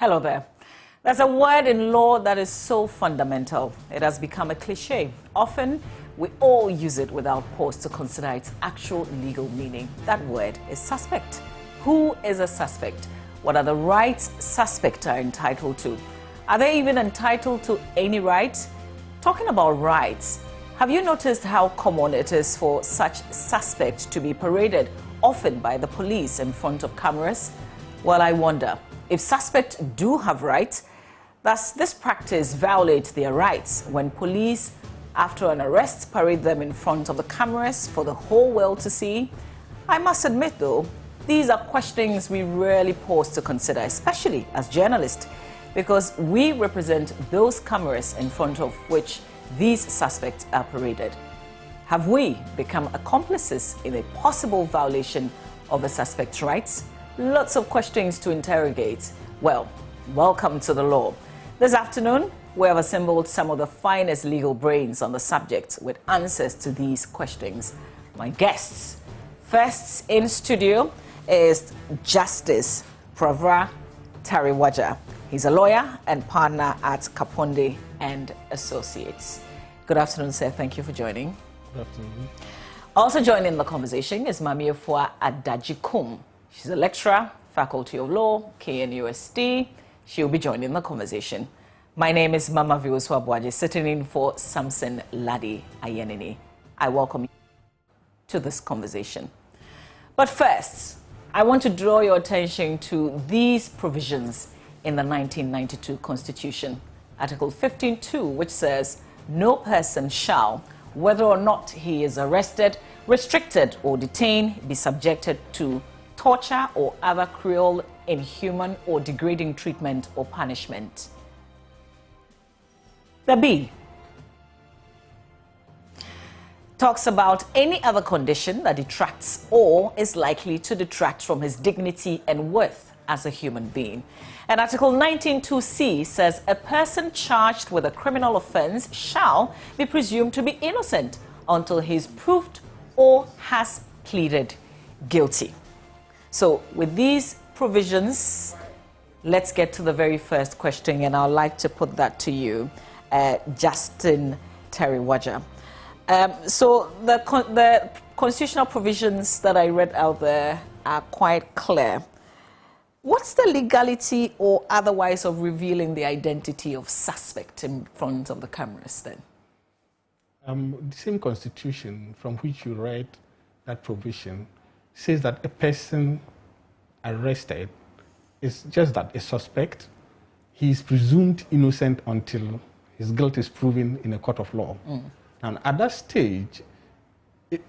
Hello there. There's a word in law that is so fundamental. It has become a cliche. Often, we all use it without pause to consider its actual legal meaning. That word is suspect. Who is a suspect? What are the rights suspects are entitled to? Are they even entitled to any rights? Talking about rights, have you noticed how common it is for such suspects to be paraded, often by the police in front of cameras? Well, I wonder, if suspects do have rights, does this practice violate their rights when police, after an arrest, parade them in front of the cameras for the whole world to see? I must admit, though, these are questions we rarely pause to consider, especially as journalists, because we represent those cameras in front of which these suspects are paraded. Have we become accomplices in a possible violation of a suspect's rights? Lots of questions to interrogate. Well, welcome to the law. This afternoon, we have assembled some of the finest legal brains on the subject with answers to these questions. My guests, first in studio is Justice Pravra Tariwaja. He's a lawyer and partner at Kaponde and Associates. Good afternoon, sir. Thank you for joining. Good afternoon. Also joining the conversation is Mamiefua Adajikum. She's a lecturer, Faculty of Law, KNUST. She'll be joining the conversation. My name is Mama Vioswabwaje, sitting in for Samson Ladi Ayenini. I welcome you to this conversation. But first, I want to draw your attention to these provisions in the 1992 Constitution. Article 15.2, which says, no person shall, whether or not he is arrested, restricted or detained, be subjected to torture or other cruel, inhuman or degrading treatment or punishment. The B talks about any other condition that detracts or is likely to detract from his dignity and worth as a human being. And Article 19.2c says a person charged with a criminal offense shall be presumed to be innocent until he is proved or has pleaded guilty. So with these provisions, let's get to the very first question, and I'd like to put that to you, Justin Tariwaja. So the constitutional provisions that I read out there are quite clear. What's the legality or otherwise of revealing the identity of suspect in front of the cameras then? The same constitution from which you read that provision says that a person arrested is just that, a suspect. He is presumed innocent until his guilt is proven in a court of law. And at that stage, it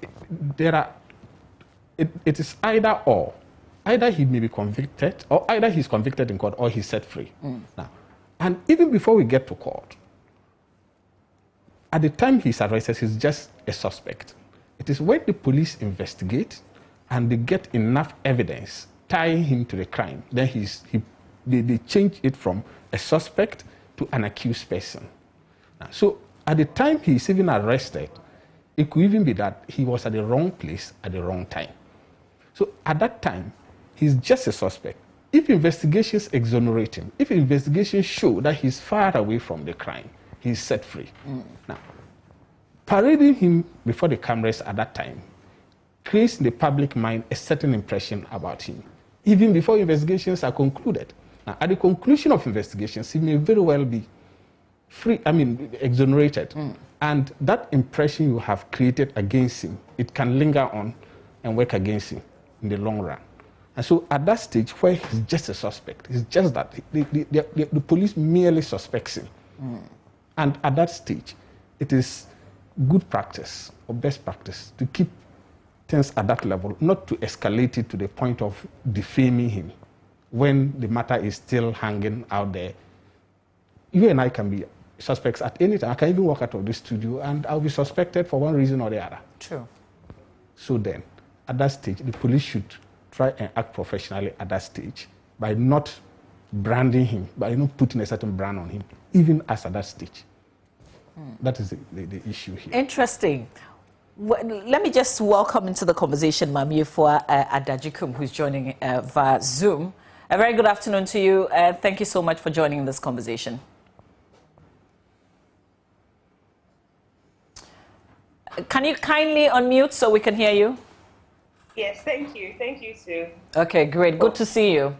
is either or. Either he may be convicted, or either he's convicted in court, or he's set free. Now, and even before we get to court, at the time he's arrested, he's just a suspect. It is when the police investigate and they get enough evidence tying him to the crime, then they change it from a suspect to an accused person. Now, so at the time he's even arrested, it could even be that he was at the wrong place at the wrong time. So at that time, he's just a suspect. If investigations exonerate him, if investigations show that he's far away from the crime, he's set free. Now, parading him before the cameras at that time creates in the public mind a certain impression about him, even before investigations are concluded. Now, at the conclusion of investigations, he may very well be exonerated. And that impression you have created against him, it can linger on and work against him in the long run. And so at that stage where he's just a suspect, it's just that the police merely suspects him. And at that stage, it is good practice or best practice to keep things at that level, not to escalate it to the point of defaming him when the matter is still hanging out there. You and I can be suspects at any time. I can even walk out of the studio and I'll be suspected for one reason or the other. True. So then, at that stage, the police should try and act professionally at that stage by not branding him, by not putting a certain brand on him, even as at that stage. That is the issue here. Interesting. Let me just welcome into the conversation Mamiefua Adajikum, who's joining via Zoom. A very good afternoon to you. Thank you so much for joining this conversation. Can you kindly unmute so we can hear you? Yes, thank you. Thank you too. Okay, great. Good to see you.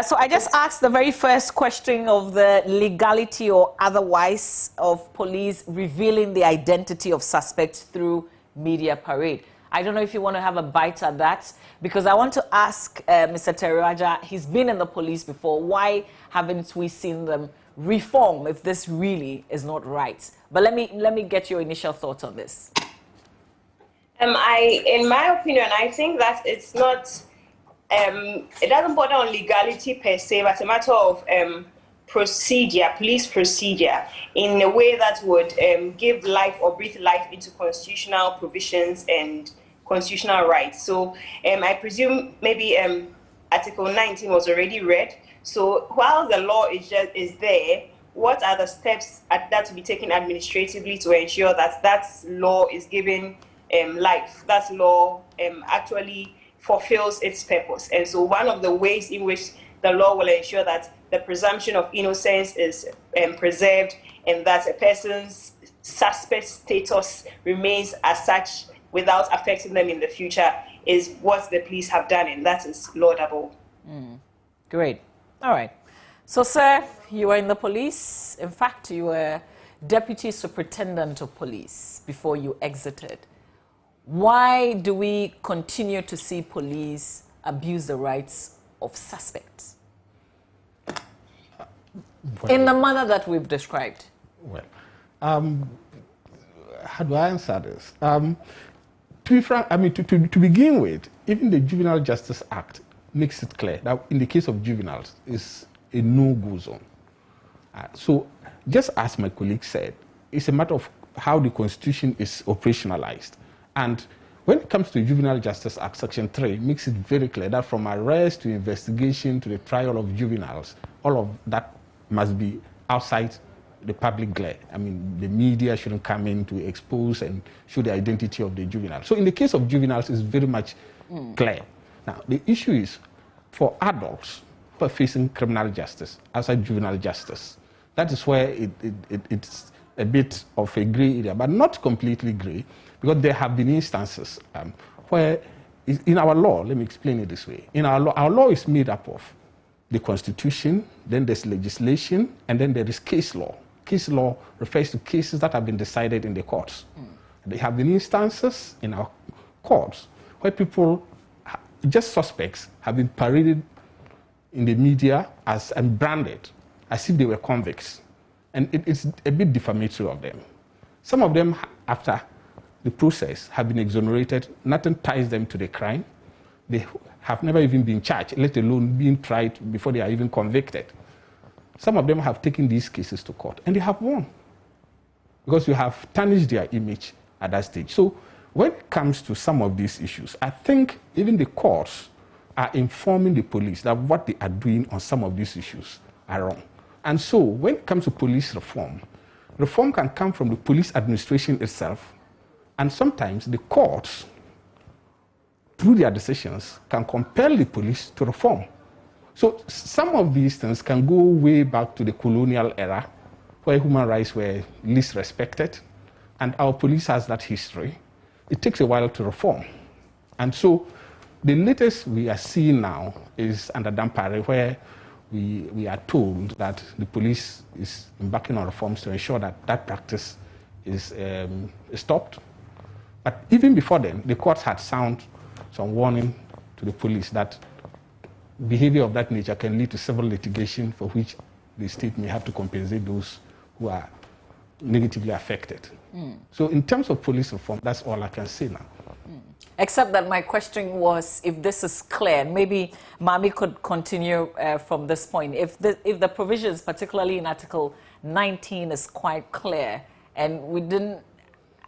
So I just asked the very first question of the legality or otherwise of police revealing the identity of suspects through media parade. I don't know if you want to have a bite at that, because I want to ask Mr. Teriwaja, he's been in the police before, why haven't we seen them reform if this really is not right? But let me get your initial thoughts on this. In my opinion, I think that it's not. It doesn't border on legality per se, but a matter of procedure, police procedure, in a way that would give life or breathe life into constitutional provisions and constitutional rights. So I presume maybe Article 19 was already read. So while the law is there, what are the steps that to be taken administratively to ensure that that law is given life, that law actually fulfills its purpose? And so one of the ways in which the law will ensure that the presumption of innocence is preserved and that a person's suspect status remains as such without affecting them in the future is what the police have done, and that is laudable. Great. All right. So, sir, you were in the police. In fact, you were deputy superintendent of police before you exited. Why do we continue to see police abuse the rights of suspects in the manner that we've described? Well, how do I answer this? To be frank, I mean, to begin with, even the Juvenile Justice Act makes it clear that in the case of juveniles, it's a no-go zone. So, just as my colleague said, it's a matter of how the Constitution is operationalized. And when it comes to the Juvenile Justice Act, Section 3 makes it very clear that from arrest to investigation to the trial of juveniles, all of that must be outside the public glare. I mean, the media shouldn't come in to expose and show the identity of the juvenile. So in the case of juveniles, it's very much clear. Now, the issue is for adults who are facing criminal justice outside juvenile justice. That is where it's a bit of a gray area, but not completely gray, because there have been instances where, in our law, let me explain it this way. In our law is made up of the Constitution, then there's legislation, and then there is case law. Case law refers to cases that have been decided in the courts. There have been instances in our courts where people, just suspects, have been paraded in the media and branded as if they were convicts. And it's a bit defamatory of them. Some of them, after the process, have been exonerated. Nothing ties them to the crime. They have never even been charged, let alone being tried before they are even convicted. Some of them have taken these cases to court, and they have won, because you have tarnished their image at that stage. So when it comes to some of these issues, I think even the courts are informing the police that what they are doing on some of these issues are wrong. And so when it comes to police reform, reform can come from the police administration itself, and sometimes the courts, through their decisions, can compel the police to reform. So some of these things can go way back to the colonial era, where human rights were least respected, and our police has that history. It takes a while to reform. And so the latest we are seeing now is under Dampare, where we are told that the police is embarking on reforms to ensure that that practice is stopped. But even before then, the courts had sound some warning to the police that behavior of that nature can lead to civil litigation for which the state may have to compensate those who are negatively affected. So in terms of police reform, that's all I can say now. Except that my question was, if this is clear, maybe Mami could continue from this point. If the provisions, particularly in Article 19, is quite clear, and we didn't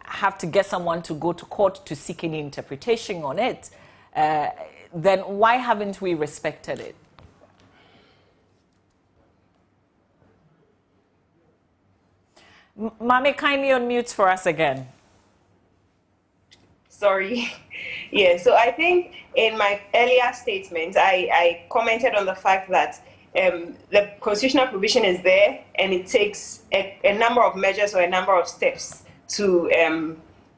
have to get someone to go to court to seek any interpretation on it, then why haven't we respected it? Mami, kindly unmute for us again. Sorry. Yeah, so I think in my earlier statement, I commented on the fact that the constitutional provision is there and it takes a number of measures or a number of steps to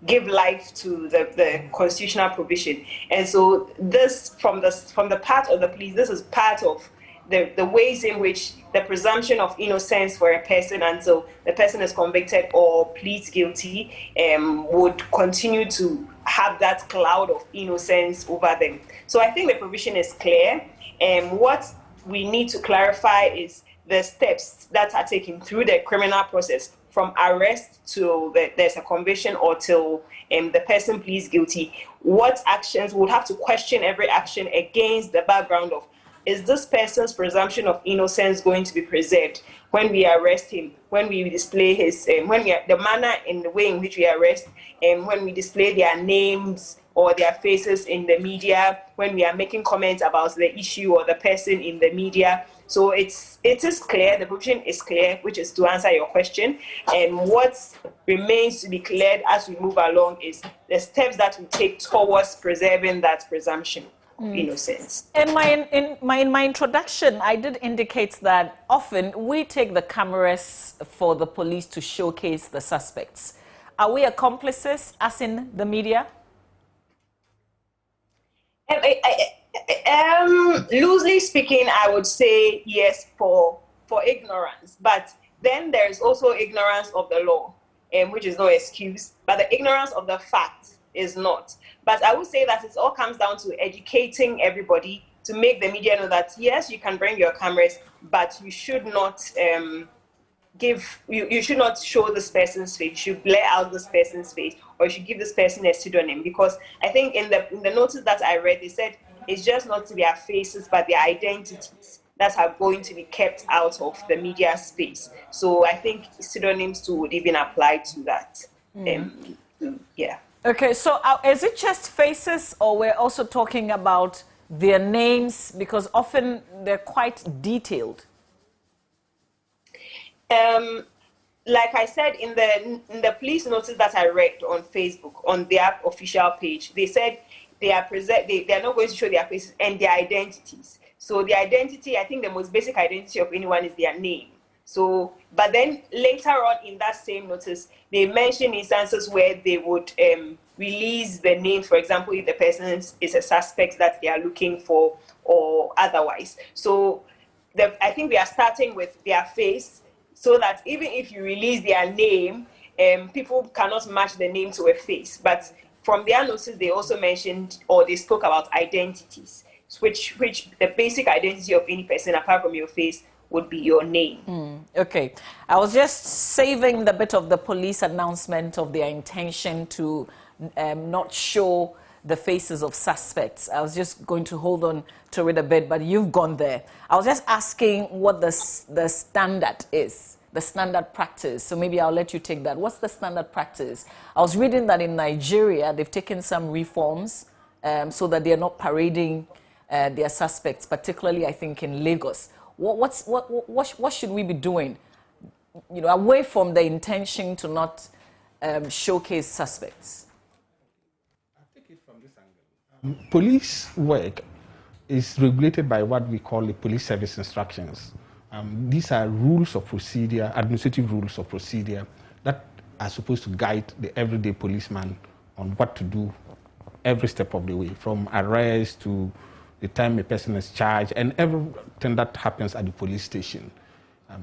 give life to the constitutional provision. And so this, from the part of the police, this is part of the ways in which the presumption of innocence for a person until the person is convicted or pleads guilty would continue to have that cloud of innocence over them. So I think the provision is clear. What we need to clarify is the steps that are taken through the criminal process from arrest till there's a conviction or till the person pleads guilty. What actions, we'll have to question every action against the background of, is this person's presumption of innocence going to be preserved when we arrest him, when we display his, the manner in the way in which we arrest, and when we display their names or their faces in the media, when we are making comments about the issue or the person in the media. So it is clear, the provision is clear, which is to answer your question. And what remains to be cleared as we move along is the steps that we take towards preserving that presumption of innocence. In my introduction, I did indicate that often we take the cameras for the police to showcase the suspects. Are we accomplices, as in the media? Loosely speaking, I would say yes for ignorance, but then there is also ignorance of the law, which is no excuse, but the ignorance of the fact is not. But I would say that it all comes down to educating everybody to make the media know that yes, you can bring your cameras, but you should not you should not show this person's face. You should blur out this person's face, or you should give this person a pseudonym. Because I think in the notice that I read, they said it's just not their faces, but their identities that are going to be kept out of the media space. So I think pseudonyms too would even apply to that. Yeah. Okay, so is it just faces, or we're also talking about their names, because often they're quite detailed? Like I said, in the police notice that I read on Facebook, on their official page, they said they are not going to show their faces and their identities. So the identity, I think the most basic identity of anyone is their name. So, but then later on in that same notice, they mention instances where they would release the name, for example, if the person is a suspect that they are looking for or otherwise. So I think we are starting with their face, so that even if you release their name, people cannot match the name to a face. But from their notice, they also mentioned, or they spoke about identities, which the basic identity of any person, apart from your face, would be your name. Okay. I was just saving the bit of the police announcement of their intention to not show the faces of suspects. I was just going to hold on to it a bit, but you've gone there. I was just asking what the standard is, the standard practice. So maybe I'll let you take that. What's the standard practice? I was reading that in Nigeria, they've taken some reforms so that they're not parading their suspects, particularly, I think, in Lagos. What should we be doing, away from the intention to not showcase suspects? Police work is regulated by what we call the police service instructions. These are rules of procedure, administrative rules of procedure that are supposed to guide the everyday policeman on what to do every step of the way, from arrest to the time a person is charged and everything that happens at the police station.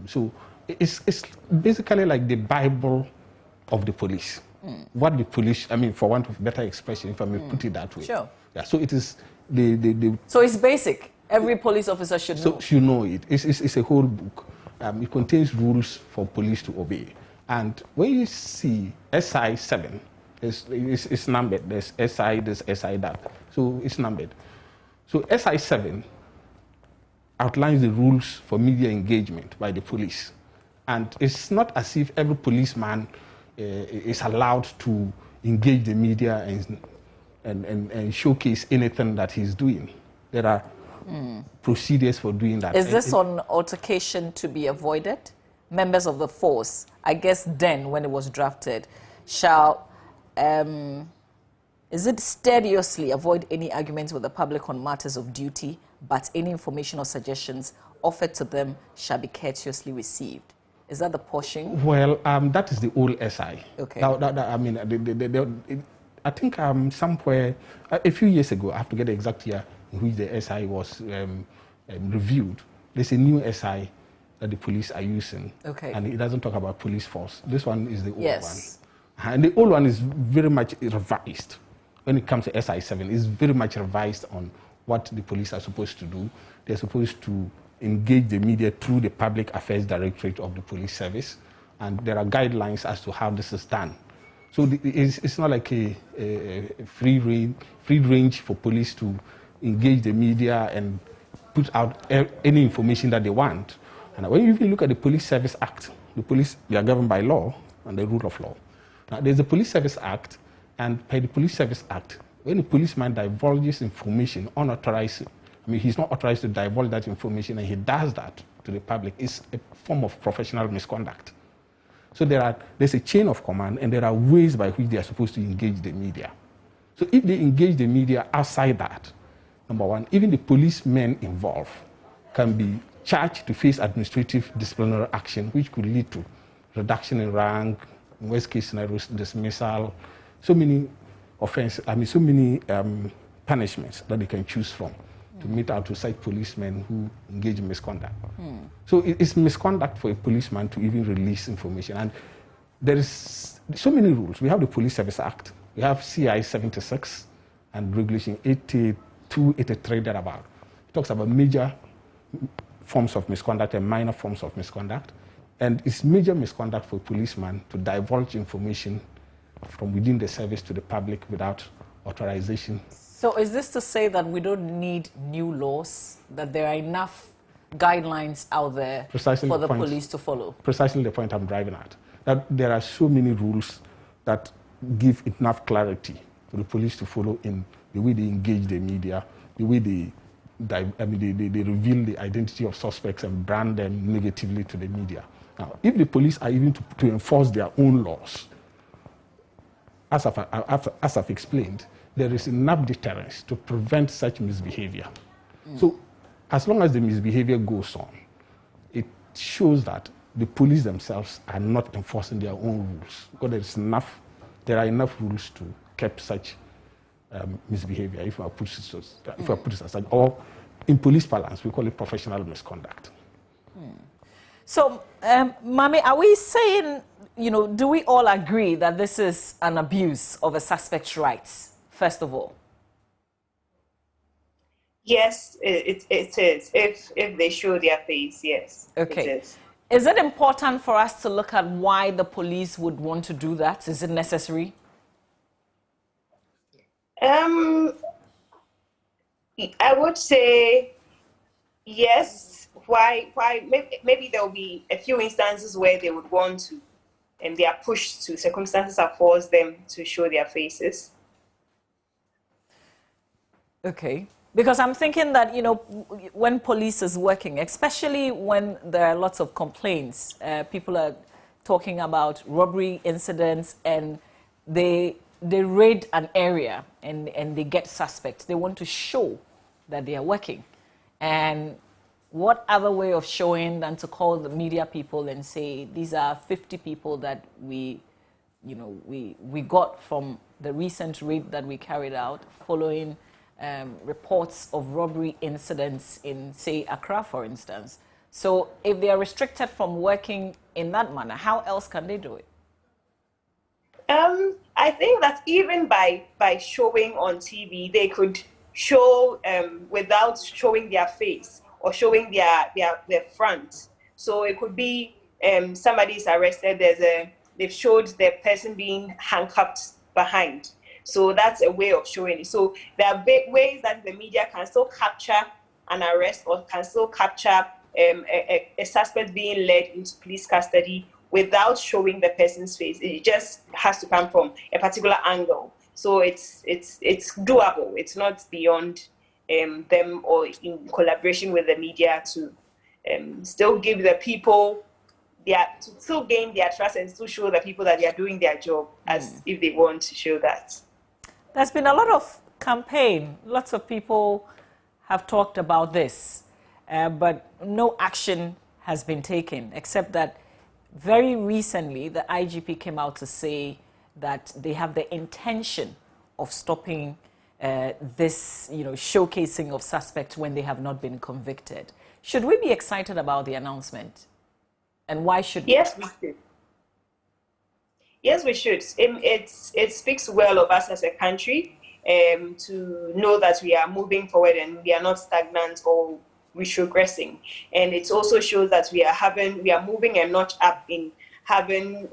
So it's basically like the Bible of the police. What the police, for want of better expression, if I may put it that way. Sure. Yeah, so it is So it's basic. Every police officer should know. So should know it. It's a whole book. It contains rules for police to obey. And when you see SI 7, it's numbered. There's SI this, SI that. So it's numbered. So SI 7 outlines the rules for media engagement by the police. And it's not as if every policeman is allowed to engage the media and showcase anything that he's doing. There are procedures for doing that. Is this on altercation to be avoided? Members of the force, I guess then when it was drafted, shall Is it steadfastly avoid any arguments with the public on matters of duty, but any information or suggestions offered to them shall be courteously received? Is that the portion? Well, that is the old SI. Okay. Now, I mean, I think somewhere, a few years ago, I have to get the exact year in which the SI was reviewed. There's a new SI that the police are using. Okay. And it doesn't talk about police force. This one is the old Yes. one. And the old one is very much revised. When it comes to SI7, it's very much revised on what the police are supposed to do. They're supposed to engage the media through the Public Affairs Directorate of the Police Service. And there are guidelines as to how this is done. So it's not like a free range for police to engage the media and put out any information that they want. And when you even look at the Police Service Act, the police, they are governed by law and the rule of law. Now, there's the Police Service Act, and by the Police Service Act, when a policeman divulges information unauthorized, I mean, he's not authorized to divulge that information, and he does that to the public, it's a form of professional misconduct. So there's a chain of command, and there are ways by which they are supposed to engage the media. So if they engage the media outside that, number one, even the policemen involved can be charged to face administrative disciplinary action, which could lead to reduction in rank, in worst case scenarios, dismissal, so many offenses, I mean, so many punishments that they can choose from to meet out to cite policemen who engage in misconduct. So it's misconduct for a policeman to even release information. And there is so many rules. We have the Police Service Act, we have CI 76 and Regulation 82, 83 thereabout. It talks about major forms of misconduct and minor forms of misconduct. And it's major misconduct for a policeman to divulge information from within the service to the public without authorization. So is this to say that we don't need new laws, that there are enough guidelines out there for the police to follow? Precisely the point I'm driving at. That there are so many rules that give enough clarity for the police to follow in the way they engage the media, the way they reveal the identity of suspects and brand them negatively to the media. Now, if the police are even to enforce their own laws, as I've explained, there is enough deterrence to prevent such misbehavior. So as long as the misbehavior goes on, it shows that the police themselves are not enforcing their own rules, because there are enough rules to keep such misbehavior, if I put it aside, or in police parlance, we call it professional misconduct. So, Mami, are we saying, do we all agree that this is an abuse of a suspect's rights, first of all? Yes, it is. If they show their face, yes. Okay. It is. Is it important for us to look at why the police would want to do that? Is it necessary? I would say yes. Why? Maybe there will be a few instances where they would want to, and they are pushed to, circumstances have forced them to show their faces. Okay. Because I'm thinking that, when police is working, especially when there are lots of complaints, people are talking about robbery incidents, and they raid an area and they get suspects. They want to show that they are working. And what other way of showing than to call the media people and say, these are 50 people that we got from the recent raid that we carried out following reports of robbery incidents in, say, Accra, for instance. So if they are restricted from working in that manner, how else can they do it? I think that even by showing on TV, they could show without showing their face or showing their front. So it could be somebody is arrested, they've showed the person being handcuffed behind. So that's a way of showing it. So there are ways that the media can still capture an arrest or can still capture a suspect being led into police custody without showing the person's face. It just has to come from a particular angle. So it's doable. It's not beyond them, or in collaboration with the media, to still give the people to still gain their trust and still show the people that they are doing their job as if they want to show that. There's been a lot of campaign. Lots of people have talked about this, but no action has been taken, except that very recently the IGP came out to say that they have the intention of stopping this, showcasing of suspects when they have not been convicted. Should we be excited about the announcement? And why should we? Yes, we should. Yes, we should. It speaks well of us as a country to know that we are moving forward and we are not stagnant or retrogressing. And it also shows that we are moving a notch up in having,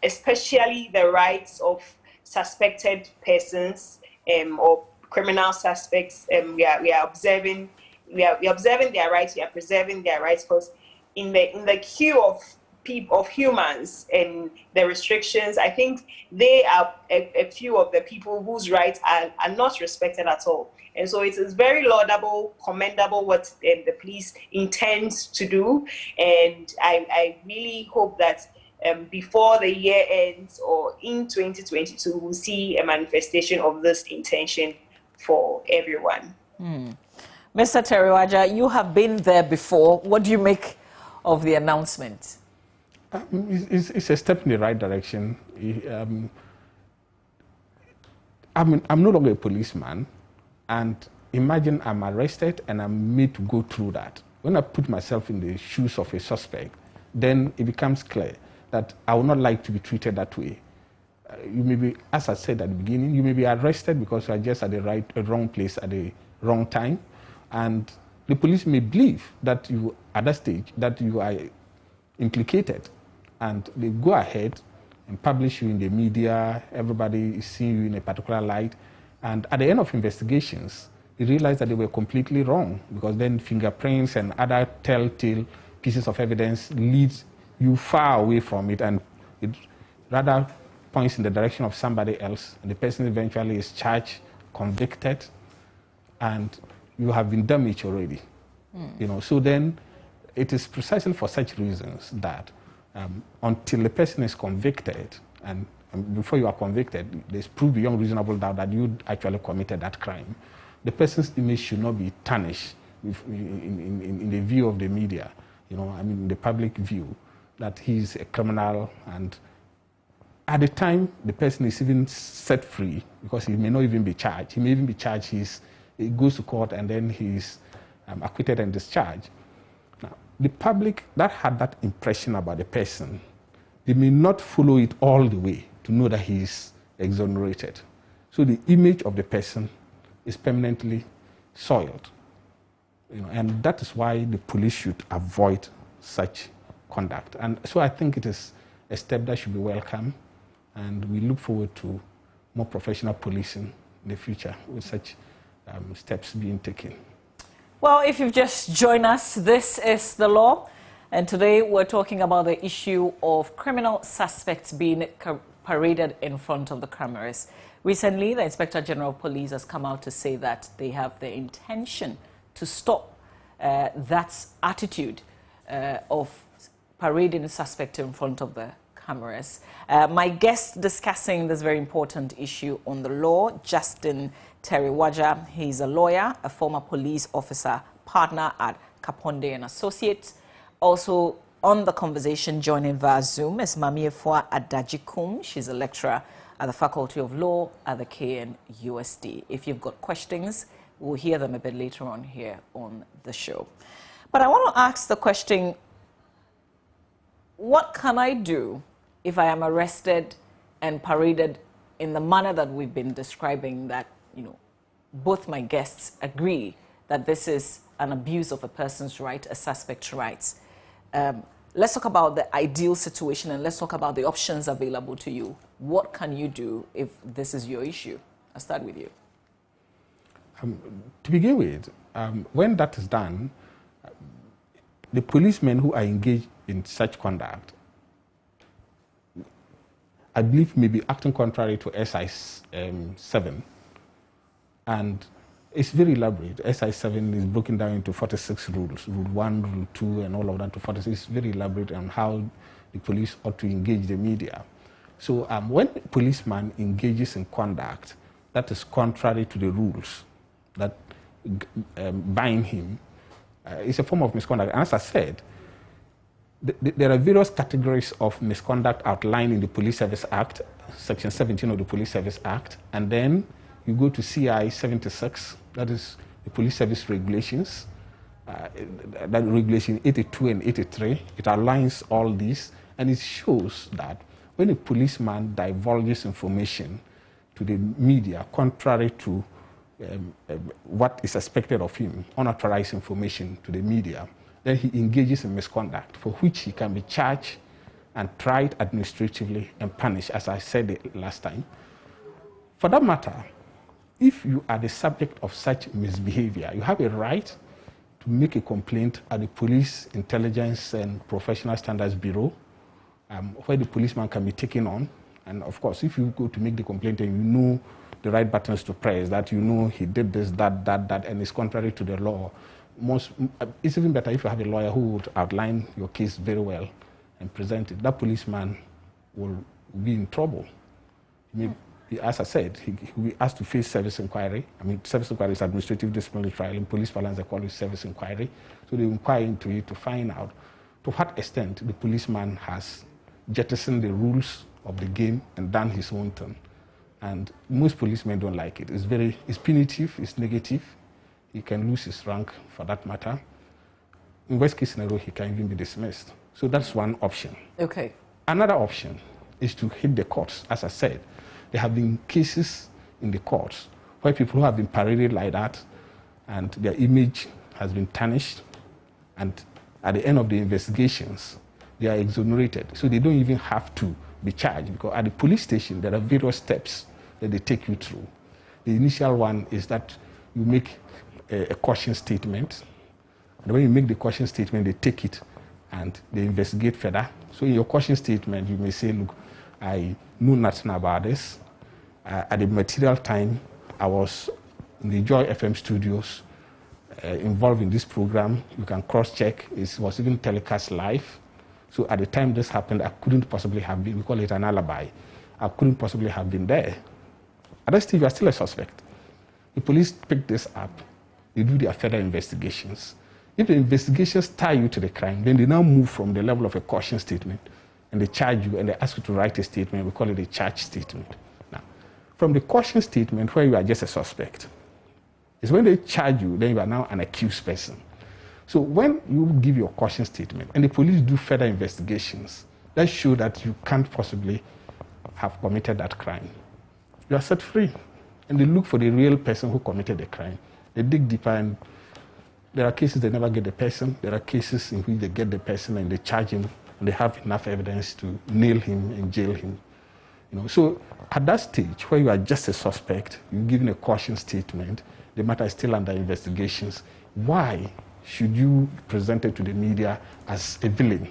especially the rights of suspected persons or criminal suspects. We are observing their rights. We are preserving their rights, because in the queue of humans and the restrictions, I think they are a few of the people whose rights are not respected at all. And so it is very laudable, commendable what the police intends to do. And I really hope that before the year ends or in 2022, we'll see a manifestation of this intention for everyone. Mr. Teriwaja, you have been there before. What do you make of the announcement? It's a step in the right direction. I'm no longer a policeman, and imagine I'm arrested and I'm made to go through that. When I put myself in the shoes of a suspect, then it becomes clear that I would not like to be treated that way. You may be, as I said at the beginning, you may be arrested because you are just at the wrong place at the wrong time, and the police may believe that you, at that stage, that you are implicated, and they go ahead and publish you in the media. Everybody is seeing you in a particular light, and at the end of investigations, you realize that they were completely wrong, because then fingerprints and other telltale pieces of evidence leads you far away from it, and it rather points in the direction of somebody else, and the person eventually is charged, convicted, and you have been damaged already. So then it is precisely for such reasons that until the person is convicted, and before you are convicted, there's proof beyond reasonable doubt that you actually committed that crime, the person's image should not be tarnished in the view of the media, the public view, that he's a criminal. And at the time the person is even set free, because he may not even be charged. He may even be charged, he goes to court, and then he's acquitted and discharged. Now, the public that had that impression about the person, they may not follow it all the way to know that he is exonerated. So the image of the person is permanently soiled. And that is why the police should avoid such conduct. And so I think it is a step that should be welcome, and we look forward to more professional policing in the future with such steps being taken. Well, if you've just joined us, this is The Law, and today we're talking about the issue of criminal suspects being paraded in front of the cameras. Recently, the Inspector General of Police has come out to say that they have the intention to stop that attitude of parading suspects in front of the cameras. My guest discussing this very important issue on The Law, Justin Teriwaja. He's a lawyer, a former police officer, partner at Kaponde and Associates. Also on the conversation, joining via Zoom, is Mamiefwa Adajikum. She's a lecturer at the Faculty of Law at the KNUST. If you've got questions, we'll hear them a bit later on here on the show. But I want to ask the question, what can I do if I am arrested and paraded in the manner that we've been describing, that, both my guests agree that this is an abuse of a person's right, a suspect's rights? Let's talk about the ideal situation, and let's talk about the options available to you. What can you do if this is your issue? I'll start with you. To begin with, when that is done, the policemen who are engaged in such conduct, I believe, may be acting contrary to SI 7. And it's very elaborate. SI 7 is broken down into 46 rules, Rule 1, Rule 2, and all of that to 46. It's very elaborate on how the police ought to engage the media. So when a policeman engages in conduct that is contrary to the rules that bind him, it's a form of misconduct. And as I said, there are various categories of misconduct outlined in the Police Service Act, Section 17 of the Police Service Act, and then you go to CI 76, that is the Police Service Regulations, that Regulation 82 and 83. It outlines all these, and it shows that when a policeman divulges information to the media contrary to what is expected of him, unauthorized information to the media, then he engages in misconduct for which he can be charged and tried administratively and punished, as I said last time. For that matter, if you are the subject of such misbehavior, you have a right to make a complaint at the Police Intelligence and Professional Standards Bureau, where the policeman can be taken on. And of course, if you go to make the complaint and you know the right buttons to press, that you know he did this, that, and it's contrary to the law, it's even better if you have a lawyer who would outline your case very well and present it. That policeman will be in trouble. As I said, he will be asked to face service inquiry. I mean, service inquiry is administrative disciplinary trial. In police parlance, they call it service inquiry. So they inquire into it to find out to what extent the policeman has jettisoned the rules of the game and done his own thing. And most policemen don't like it. It's punitive, it's negative. He can lose his rank for that matter. In worst case scenario, he can even be dismissed. So that's one option. Okay. Another option is to hit the courts. As I said, there have been cases in the courts where people who have been paraded like that and their image has been tarnished, and at the end of the investigations, they are exonerated. So they don't even have to be charged, because at the police station, there are various steps that they take you through. The initial one is that you make a caution statement. And when you make the caution statement, they take it and they investigate further. So in your caution statement, you may say, look, I knew nothing about this. At the material time, I was in the Joy FM studios involved in this program. You can cross-check. It was even telecast live. So at the time this happened, I couldn't possibly have been, we call it an alibi. I couldn't possibly have been there. At that stage, you are still a suspect. The police pick this up. They do their further investigations. If the investigations tie you to the crime, then they now move from the level of a caution statement and they charge you and they ask you to write a statement. We call it a charge statement. Now, from the caution statement where you are just a suspect, is when they charge you, then you are now an accused person. So when you give your caution statement and the police do further investigations that show that you can't possibly have committed that crime, you are set free. And they look for the real person who committed the crime. They dig deeper, and there are cases they never get the person. There are cases in which they get the person and they charge him and they have enough evidence to nail him and jail him. So at that stage where you are just a suspect, you're given a caution statement, the matter is still under investigations. Why should you be presented to the media as a villain?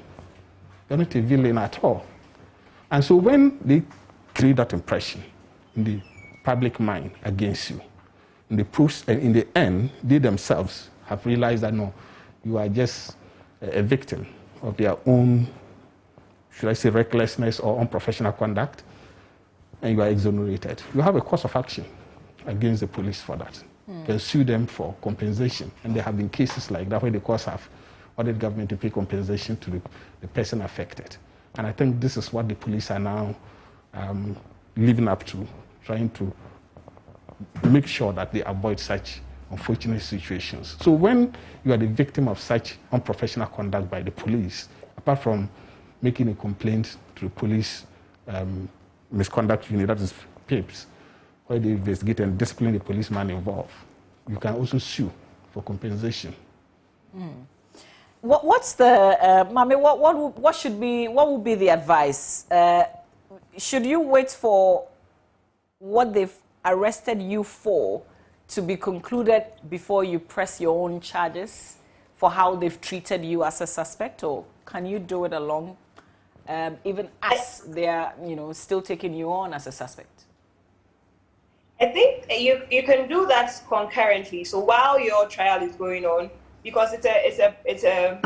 You're not a villain at all. And so when they create that impression in the public mind against you, in the end, they themselves have realized that no, you are just a victim of their own, should I say, recklessness or unprofessional conduct, and you are exonerated. You have a course of action against the police for that. You can sue them for compensation, and there have been cases like that where the courts have ordered government to pay compensation to the person affected. And I think this is what the police are now living up to, trying to make sure that they avoid such unfortunate situations. So when you are the victim of such unprofessional conduct by the police, apart from making a complaint to the police misconduct unit, that is PIPS, where they investigate and discipline the policeman involved, you can also sue for compensation. What's the, Mami, what would be the advice? Should you wait for what they've arrested you for to be concluded before you press your own charges for how they've treated you as a suspect, or can you do it along, even as they're, still taking you on as a suspect? I think you can do that concurrently. So while your trial is going on, because it's a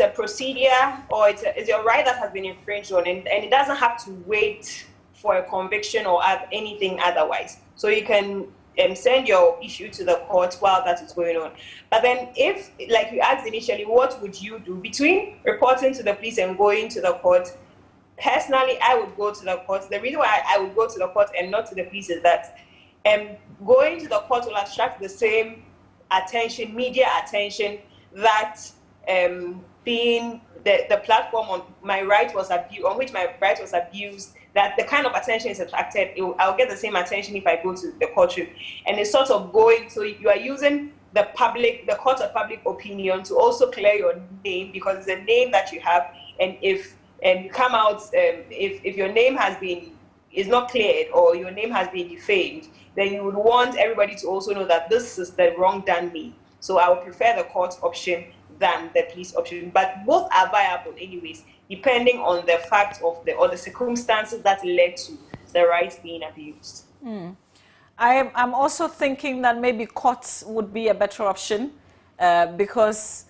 procedure, or it's your right that has been infringed on, and it doesn't have to wait for a conviction or anything otherwise. So you can send your issue to the court while that is going on. But then if, like you asked initially, what would you do between reporting to the police and going to the court? Personally, I would go to the court. The reason why I would go to the court and not to the police is that going to the court will attract the same attention, media attention, that being the platform on my right was abused, on which my right was abused, that the kind of attention is attracted, I'll get the same attention if I go to the courtroom. And it's sort of going, so you are using the court of public opinion to also clear your name, because it's a name that you have, and if you come out, if your name is not cleared or your name has been defamed, then you would want everybody to also know that this is the wrong done me. So I would prefer the court option than the police option. But both are viable anyways, depending on the fact of or the circumstances that led to the rights being abused. I'm also thinking that maybe courts would be a better option because,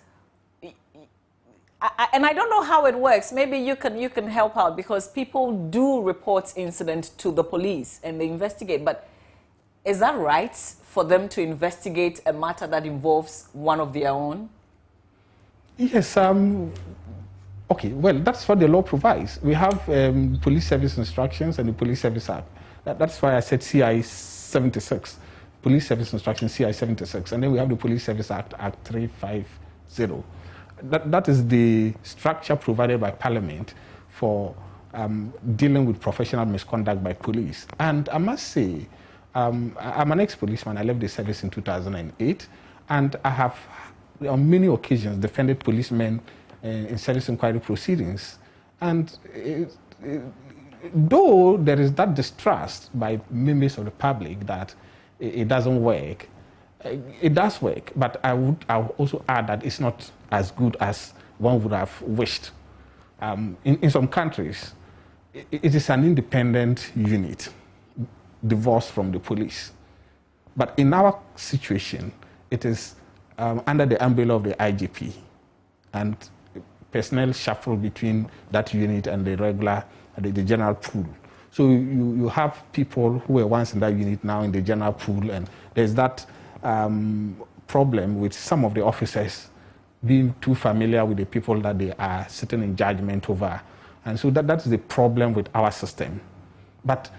and I don't know how it works. Maybe you can help out, because people do report incident to the police and they investigate. But is that right for them to investigate a matter that involves one of their own? Yes. Okay. Well, that's what the law provides. We have police service instructions and the Police Service Act. That's why I said CI 76, Police Service Instructions CI 76, and then we have the Police Service Act, Act 350. That is the structure provided by Parliament for dealing with professional misconduct by police. And I must say, I'm an ex-policeman. I left the service in 2008, and I have on many occasions defended policemen in service inquiry proceedings. And though there is that distrust by members of the public that it doesn't work, it does work, but I would also add that it's not as good as one would have wished. In some countries, it is an independent unit, divorced from the police. But in our situation, it is under the umbrella of the IGP, and personnel shuffle between that unit and the regular, the general pool. So you have people who were once in that unit now in the general pool, and there's that problem with some of the officers being too familiar with the people that they are sitting in judgment over. And so that's the problem with our system. But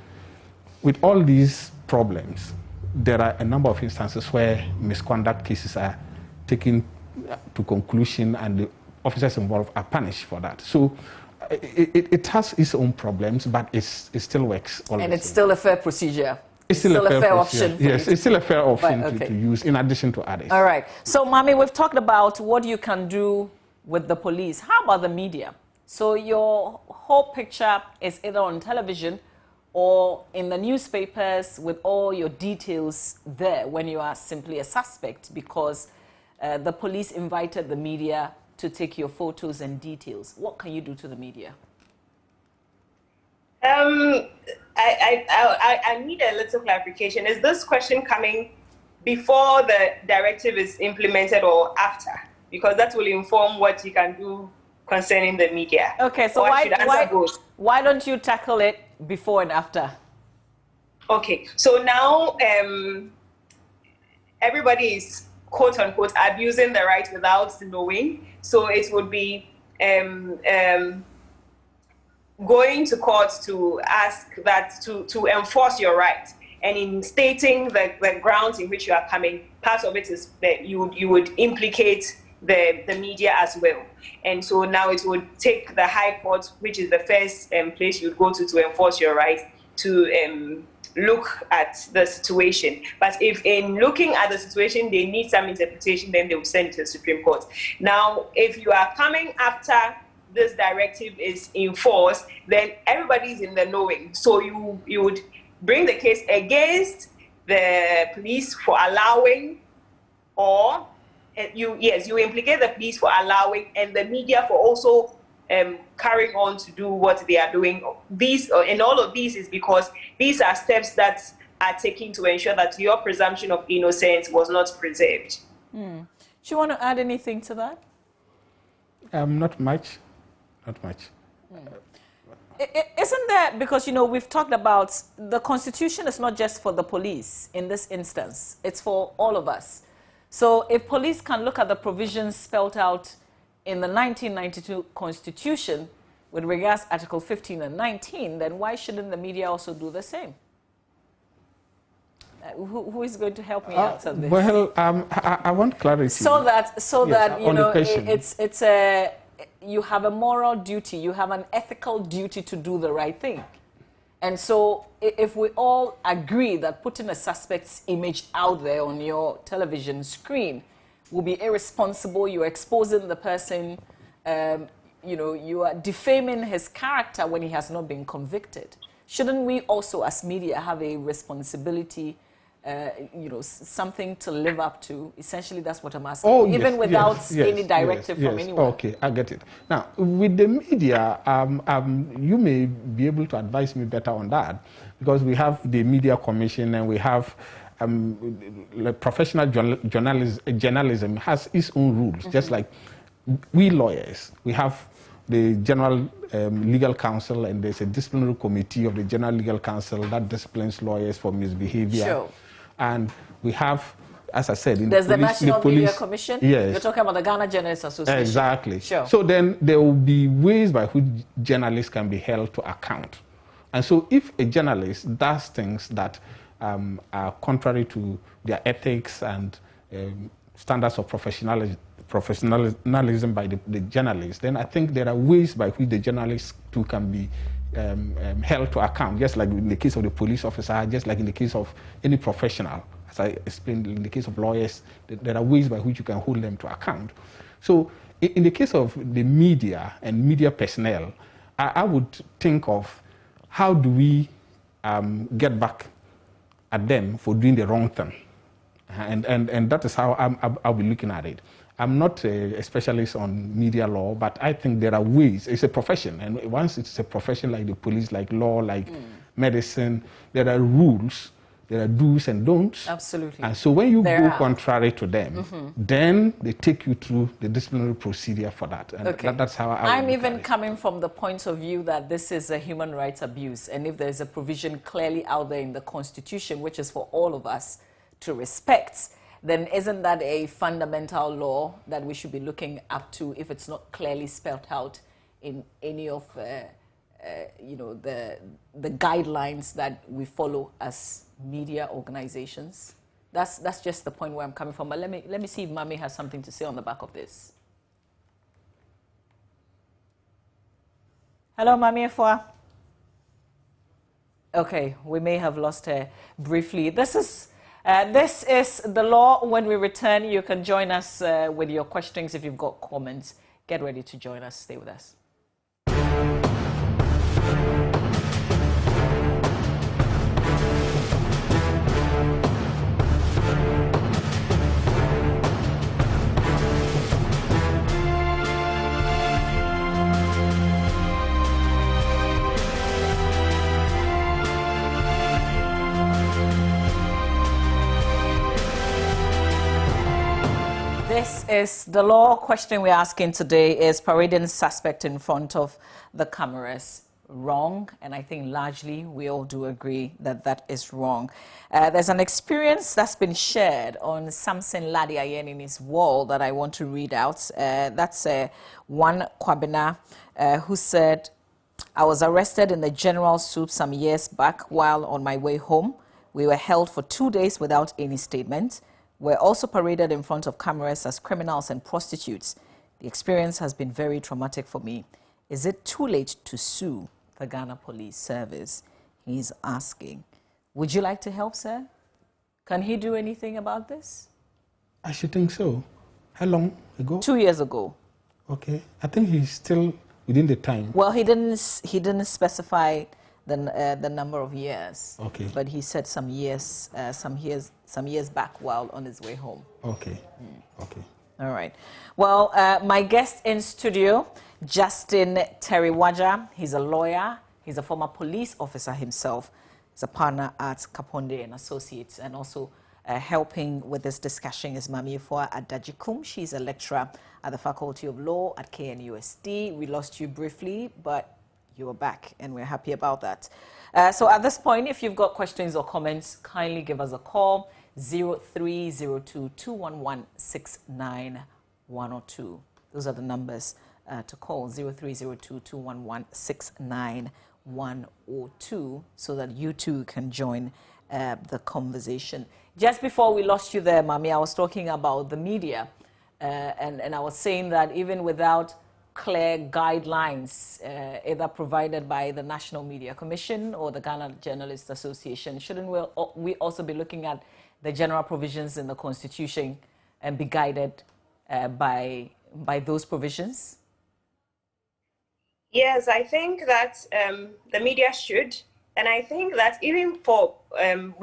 with all these problems, there are a number of instances where misconduct cases are taken to conclusion and the officers involved are punished for that. So it has its own problems, but it still works. And it's still a fair procedure. It's still a fair option. Yes, it's still a fair option right, to use in addition to others. All right. So, Mami, we've talked about what you can do with the police. How about the media? So your whole picture is either on television or in the newspapers with all your details there when you are simply a suspect because the police invited the media to take your photos and details. What can you do to the media? I need a little clarification. Is this question coming before the directive is implemented or after? Because that will inform what you can do concerning the media. Okay, so why don't you tackle it before and after? Okay, so now everybody is quote unquote abusing the right without knowing. So it would be going to court to ask that to enforce your right, and in stating the grounds in which you are coming, part of it is that you would implicate the media as well. And so now it would take the High Court, which is the first place you'd go to enforce your right, to look at the situation. But if in looking at the situation they need some interpretation, then they will send it to the Supreme Court. Now, if you are coming after this directive is enforced, then everybody's in the knowing. So you would bring the case against the police for allowing, or you implicate the police for allowing and the media for also carrying on to do what they are doing. These and all of these is because these are steps that are taken to ensure that your presumption of innocence was not preserved. Do you want to add anything to that? Not much. Not much. Isn't that because, you know, we've talked about the Constitution is not just for the police in this instance, it's for all of us. So if police can look at the provisions spelled out in the 1992 Constitution with regards to Article 15 and 19, then why shouldn't the media also do the same? Who is going to help me answer this? Well, I want clarity. So that you know, it's a, you have a moral duty, you have an ethical duty to do the right thing. And so if we all agree that putting a suspect's image out there on your television screen will be irresponsible, you're exposing the person, you know, you are defaming his character when he has not been convicted. Shouldn't we also as media have a responsibility, you know, something to live up to? Essentially, that's what I'm asking. Oh, even yes, without yes, any directive from anyone. Okay, I get it. Now, with the media, you may be able to advise me better on that, because we have the Media Commission and we have professional journalism has its own rules, just like we lawyers. We have the General Legal Counsel, and there's a disciplinary committee of the General Legal Counsel that disciplines lawyers for misbehavior. Sure. And we have, as I said, in there's the National police, Media Commission. Yes. You're talking about the Ghana Journalists Association. Exactly. Sure. So then there will be ways by which journalists can be held to account. And so if a journalist does things that are contrary to their ethics and standards of professionalism by the journalists, then I think there are ways by which the journalists too can be held to account, just like in the case of the police officer, just like in the case of any professional. As I explained, in the case of lawyers, there are ways by which you can hold them to account. So in the case of the media and media personnel, I would think of how do we get back at them for doing the wrong thing. And that is how I'll be looking at it. I'm not a specialist on media law, but I think there are ways. It's a profession, and once it's a profession like the police, like law, like medicine, there are rules, there are do's and don'ts. Absolutely. And so when you go contrary to them, then they take you through the disciplinary procedure for that. And that's how I'm even coming from the point of view that this is a human rights abuse, and if there's a provision clearly out there in the Constitution, which is for all of us to respect, then isn't that a fundamental law that we should be looking up to if it's not clearly spelled out in any of you know, the guidelines that we follow as media organizations? That's just the point where I'm coming from. But let me see if Mami has something to say on the back of this. Hello, Mami Efua. Okay, we may have lost her briefly. This is the law. When we return, you can join us with your questions. If you've got comments, get ready to join us. Stay with us. This is the law. Question we're asking today is parading suspect in front of the cameras wrong? And I think largely we all do agree that that is wrong. There's an experience that's been shared on Samson Ladiayen in his wall that I want to read out. That's one Kwabena who said, I was arrested in the General Soup some years back while on my way home. We were held for 2 days without any statement. We're also paraded in front of cameras as criminals and prostitutes. The experience has been very traumatic for me. Is it too late to sue the Ghana Police Service? He's asking. Would you like to help, sir? Can he do anything about this? I should think so. How long ago? 2 years ago. Okay. I think he's still within the time. Well, he didn't specify the number of years. Okay. But he said some years back while on his way home. Okay. Okay. All right. Well, my guest in studio, Justin Teriwaja. He's a lawyer. He's a former police officer himself. He's a partner at Kaponde and Associates, and also helping with this discussion is Mami Efua Adajikum. She's a lecturer at the Faculty of Law at KNUST. We lost you briefly, but you are back, and we're happy about that. So at this point, if you've got questions or comments, kindly give us a call, 0302-211-69102. Those are the numbers to call, 0302-211-69102, so that you too can join the conversation. Just before we lost you there, Mami, I was talking about the media, and I was saying that even without clear guidelines, either provided by the National Media Commission or the Ghana Journalists Association, shouldn't we also be looking at the general provisions in the Constitution and be guided by those provisions? Yes, I think that the media should. And I think that even for,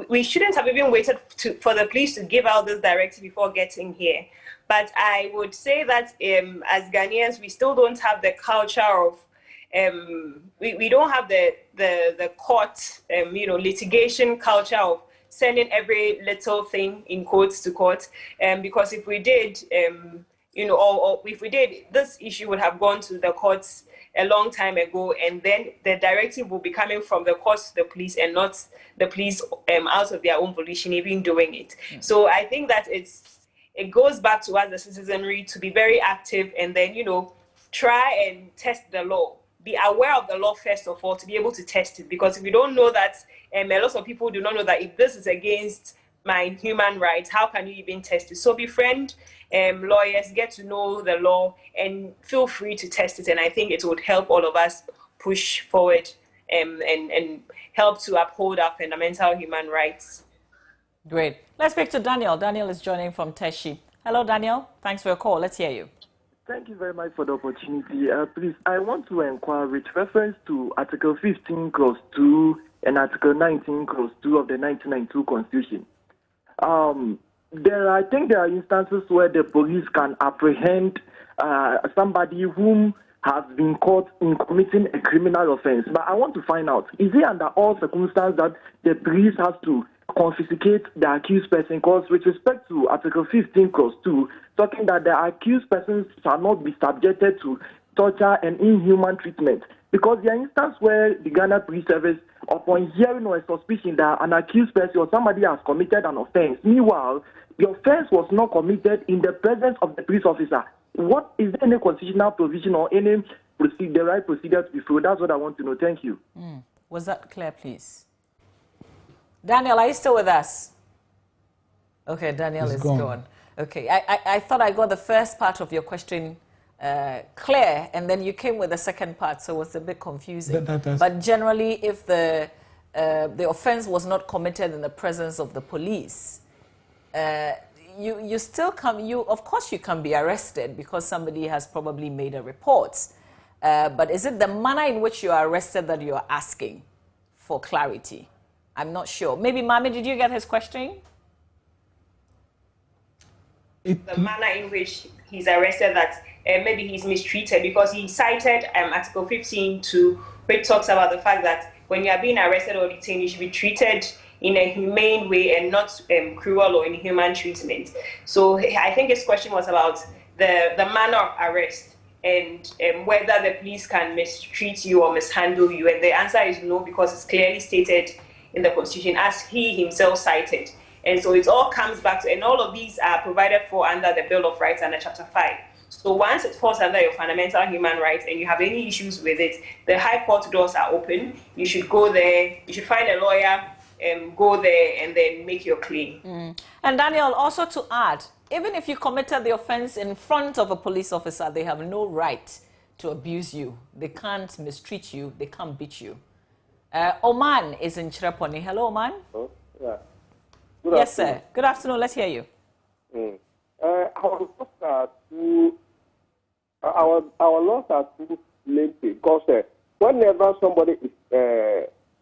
we shouldn't have even waited for the police to give out this directive before getting here. But I would say that as Ghanaians, we still don't have the culture of, we don't have the court, litigation culture of sending every little thing in quotes to court. Because if we did, or if we did, this issue would have gone to the courts a long time ago, and then the directive will be coming from the courts to the police and not the police out of their own volition even doing it. So I think that it goes back to us, the citizenry, to be very active and then, try and test the law. Be aware of the law first of all to be able to test it, because if you don't know that, a lot of people do not know that if this is against my human rights, how can you even test it? So befriend lawyers, get to know the law, and feel free to test it. And I think it would help all of us push forward and help to uphold our fundamental human rights. Great. Let's speak to Daniel. Daniel is joining from Teshi. Hello, Daniel. Thanks for your call. Let's hear you. Thank you very much for the opportunity. Please, I want to inquire with reference to Article 15, Clause 2 and Article 19, Clause 2 of the 1992 Constitution. I think there are instances where the police can apprehend somebody whom has been caught in committing a criminal offense. But I want to find out, is it under all circumstances that the police has to confiscate the accused person? Because with respect to Article 15, Clause 2, talking that the accused persons shall not be subjected to torture and inhuman treatment. Because there are instances where the Ghana Police Service, upon hearing or a suspicion that an accused person or somebody has committed an offense, meanwhile, the offense was not committed in the presence of the police officer. What is there any constitutional provision or any the right procedure to be followed? That's what I want to know. Thank you. Was that clear, please? Daniel, are you still with us? Okay, Daniel is gone. Okay, I thought I got the first part of your question clear, and then you came with the second part, so it was a bit confusing. But generally, if the offense was not committed in the presence of the police, you still of course you can be arrested because somebody has probably made a report. But is it the manner in which you are arrested that you are asking for clarity? I'm not sure. Maybe, Mami, did you get his question? The manner in which he's arrested, that maybe he's mistreated, because he cited Article 15, which talks about the fact that when you are being arrested or detained, you should be treated in a humane way and not cruel or inhuman treatment. So I think his question was about the manner of arrest and whether the police can mistreat you or mishandle you. And the answer is no, because it's clearly stated in the Constitution, as he himself cited. And so it all comes back to, and all of these are provided for under the Bill of Rights under Chapter 5. So once it falls under your fundamental human rights and you have any issues with it, the High Court doors are open. You should go there, you should find a lawyer, go there and then make your claim. And Daniel, also to add, even if you committed the offense in front of a police officer, they have no right to abuse you. They can't mistreat you. They can't beat you. Oman is in Chiraponi. Hello, Oman. Oh, yeah. Yes, sir. Good afternoon. Let's hear you. Our laws are too lengthy, because whenever somebody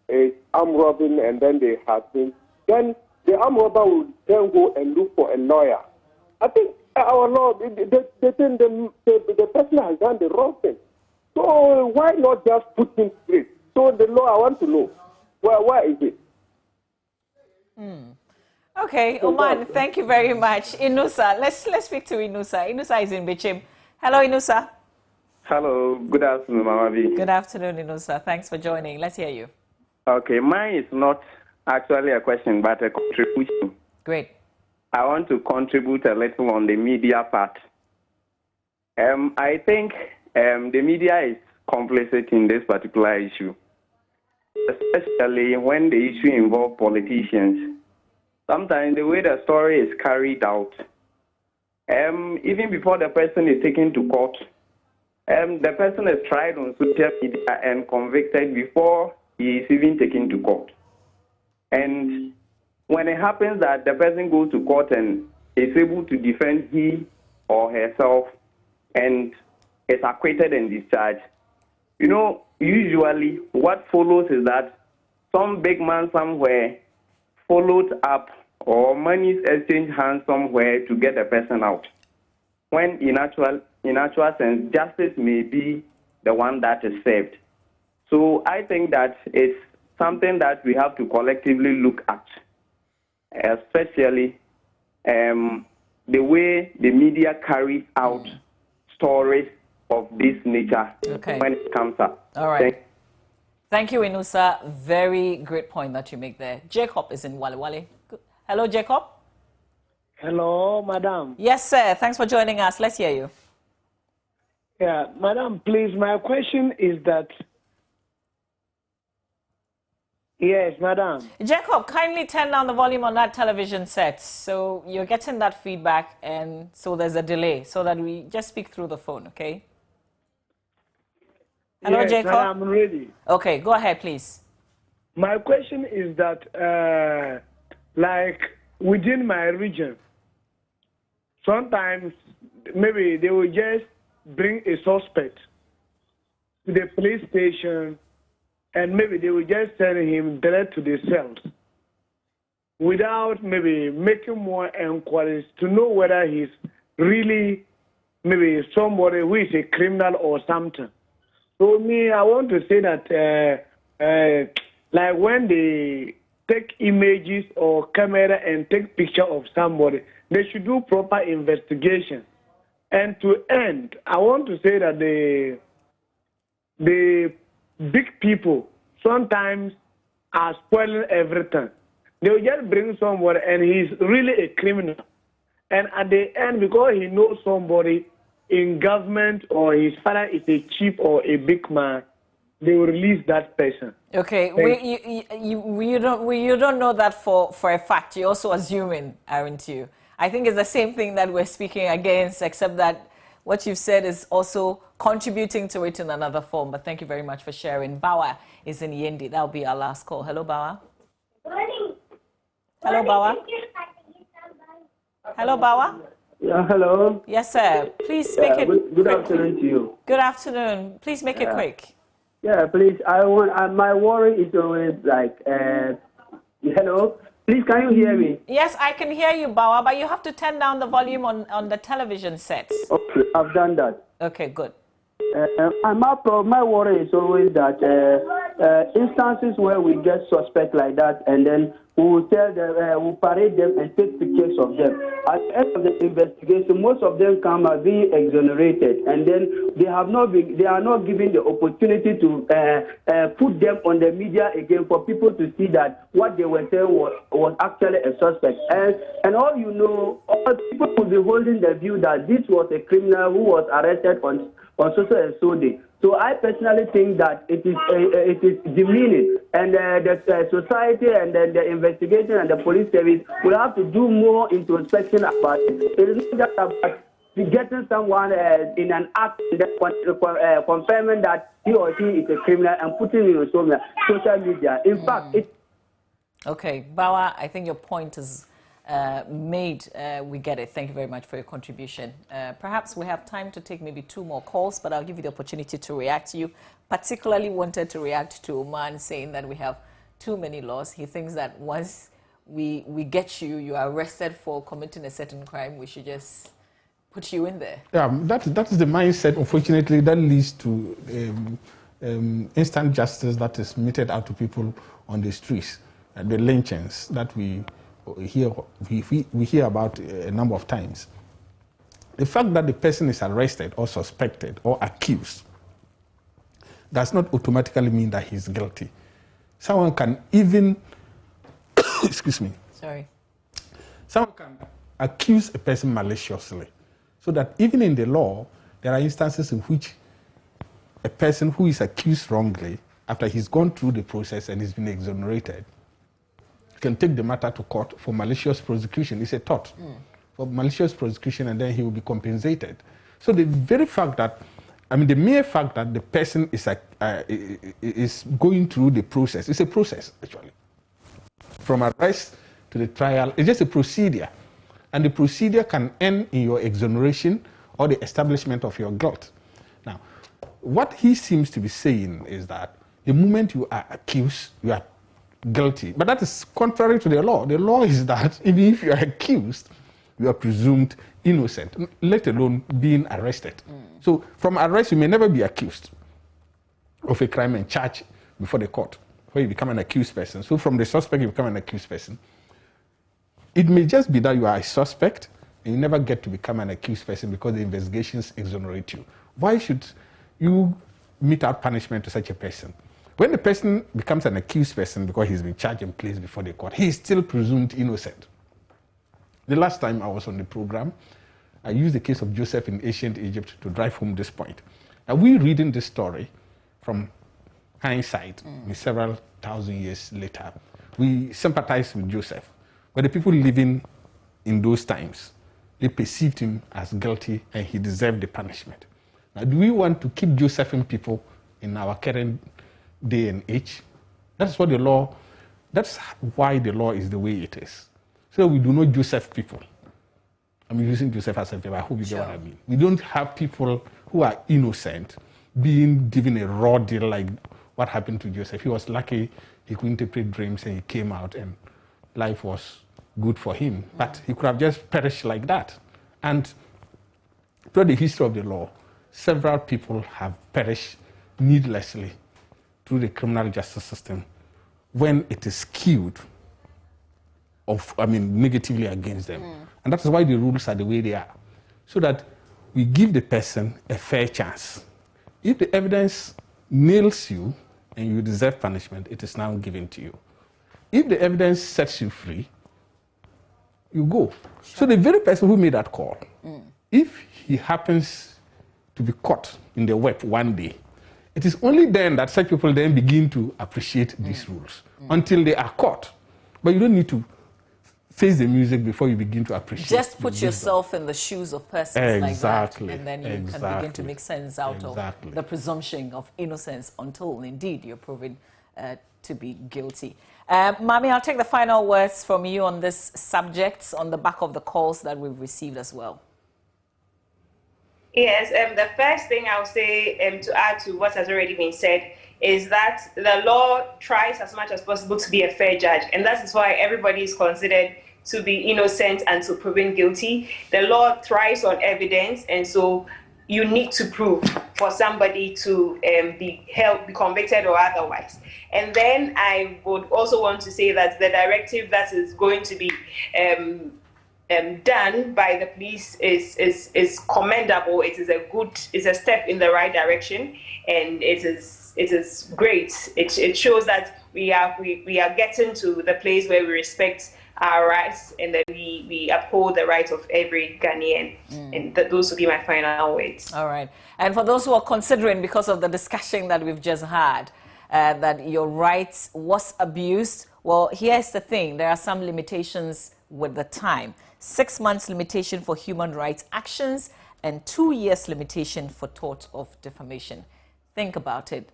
is armed robbing and then they have been, then the armed robber will then go and look for a lawyer. I think our law, the person has done the wrong thing. So why not just put him straight? So the law, I want to know, why is it? Okay, Oman, thank you very much. Inusa, let's speak to Inusa. Inusa is in Bichim. Hello, Inusa. Hello, good afternoon, Mama V. Good afternoon, Inusa. Thanks for joining. Let's hear you. Okay, mine is not actually a question, but a contribution. Great. I want to contribute a little on the media part. I think the media is complicit in this particular issue, especially when the issue involves politicians. Sometimes the way the story is carried out, even before the person is taken to court, the person is tried on social media and convicted before he is even taken to court. And when it happens that the person goes to court and is able to defend he or herself and is acquitted and discharged, you know, usually what follows is that some big man somewhere followed up or money exchanged hands somewhere to get the person out. When in actual sense, justice may be the one that is served. So I think that it's something that we have to collectively look at, especially the way the media carries out stories of this nature when it comes up. All right. Thank you, Inusa. Very great point that you make there. Jacob is in Wale Wale. Hello, Jacob. Hello, madam. Yes, sir. Thanks for joining us. Let's hear you. Yeah, madam, please, my question is that... Yes, madam. Jacob, kindly turn down the volume on that television set. So you're getting that feedback, and so there's a delay, so that we just speak through the phone, okay? Hello, yes, Jacob. madam, I'm ready. Okay, go ahead, please. My question is that, like, within my region, sometimes maybe they will just bring a suspect to the police station and maybe they will just send him direct to the cells without maybe making more inquiries to know whether he's really maybe somebody who is a criminal or something. So me, I want to say that like when they take images or camera and take picture of somebody, they should do proper investigation. And to end, I want to say that the big people sometimes are spoiling everything. They will just bring somebody and he's really a criminal. And at the end, because he knows somebody in government or his father is a chief or a big man, they will release that person. Okay, you don't know that for a fact. You're also assuming, aren't you? I think it's the same thing that we're speaking against, except that what you've said is also contributing to it in another form. But thank you very much for sharing. Bawa is in Yendi. That'll be our last call. Hello, Bawa. Hello, Bawa. Hello, Bawa. Yeah, hello. Yes, sir. Please make it good afternoon to you. Good afternoon. Please make it quick. Yeah, please. My worry is always like, hello. Please, can you hear me? Yes, I can hear you, Bawa, but you have to turn down the volume on the television sets. Okay, I've done that. Okay, good. My worry is always that instances where we get suspects like that, and then we'll parade them and take pictures of them. At the end of the investigation, most of them come as being exonerated, and then they are not given the opportunity to put them on the media again for people to see that what they were saying was actually a suspect. And all you know, all people will be holding the view that this was a criminal who was arrested on so and so day. So I personally think that it is demeaning, and the society and the investigation and the police service will have to do more introspection about it. It is not just about getting someone in an act and confirming that he or she is a criminal and putting it on social media. In fact, Okay, Bawa, I think your point is made. We get it. Thank you very much for your contribution. Perhaps we have time to take maybe 2 more calls, but I'll give you the opportunity to react. You particularly wanted to react to Oman saying that we have too many laws. He thinks that once we get you, you are arrested for committing a certain crime, we should just put you in there. Yeah, that is the mindset, unfortunately, that leads to instant justice that is meted out to people on the streets, and the lynchings that we hear about a number of times. the fact that the person is arrested or suspected or accused does not automatically mean that he's guilty. Someone can even, excuse me. Sorry. Someone can accuse a person maliciously. So that even in the law, there are instances in which a person who is accused wrongly, after he's gone through the process and he's been exonerated, can take the matter to court for malicious prosecution. It's a tort for malicious prosecution, and then he will be compensated. So the very fact that, I mean, the mere fact that the person is going through the process, it's a process, actually. From arrest to the trial, it's just a procedure. And the procedure can end in your exoneration or the establishment of your guilt. Now, what he seems to be saying is that the moment you are accused, you are guilty. But that is contrary to the law. The law is that even if you are accused, you are presumed innocent, let alone being arrested. So from arrest, you may never be accused of a crime and charged before the court, where you become an accused person. So from the suspect, you become an accused person. It may just be that you are a suspect and you never get to become an accused person because the investigations exonerate you. Why should you mete out punishment to such a person? When the person becomes an accused person because he's been charged and placed before the court, he is still presumed innocent. The last time I was on the program, I used the case of Joseph in ancient Egypt to drive home this point. And we reading this story from hindsight, several thousand years later, we sympathize with Joseph. But the people living in those times, they perceived him as guilty and he deserved the punishment. Now, do we want to keep Josephian people in our current day and age? That's what the law, that's why the law is the way it is. So we do not Joseph people. I'm using Joseph as a verb. I hope you get what I mean. We don't have people who are innocent being given a raw deal like what happened to Joseph. He was lucky he could interpret dreams and he came out and life was good for him. But he could have just perished like that. And throughout the history of the law, several people have perished needlessly through the criminal justice system when it is skewed negatively against them. And that is why the rules are the way they are. So that we give the person a fair chance. If the evidence nails you and you deserve punishment, it is now given to you. If the evidence sets you free, you go. So the very person who made that call, if he happens to be caught in the web one day, it is only then that such people then begin to appreciate these rules until they are caught. But you don't need to face the music before you begin to appreciate. Just put yourself in the shoes of persons like that, and then you can begin to make sense out of the presumption of innocence until indeed you're proven to be guilty. Mami, I'll take the final words from you on this subject on the back of the calls that we've received as well. Yes, the first thing I'll say to add to what has already been said is that the law tries as much as possible to be a fair judge, and that is why everybody is considered to be innocent and to proven guilty. The law thrives on evidence, and so you need to prove for somebody to be convicted or otherwise. And then I would also want to say that the directive that is going to be done by the police is commendable. It is a step in the right direction, and it is great. It shows that we are getting to the place where we respect our rights and that we uphold the rights of every Ghanaian. And those would be my final words. All right. And for those who are considering, because of the discussion that we've just had, that your rights was abused, well, here's the thing. There are some limitations with the time. 6 months limitation for human rights actions and 2 years limitation for tort of defamation. Think about it.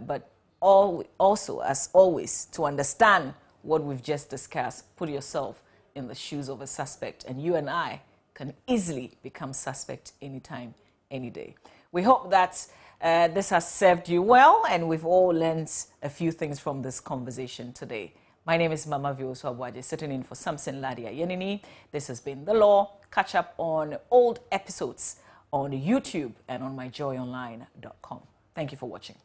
But also, as always, to understand what we've just discussed, put yourself in the shoes of a suspect, and you and I can easily become suspect anytime, any day. We hope that this has served you well, and we've all learned a few things from this conversation today. My name is Mama Vioso Abwaje, sitting in for Samson Ladia Yenini. This has been The Law. Catch up on old episodes on YouTube and on myjoyonline.com. Thank you for watching.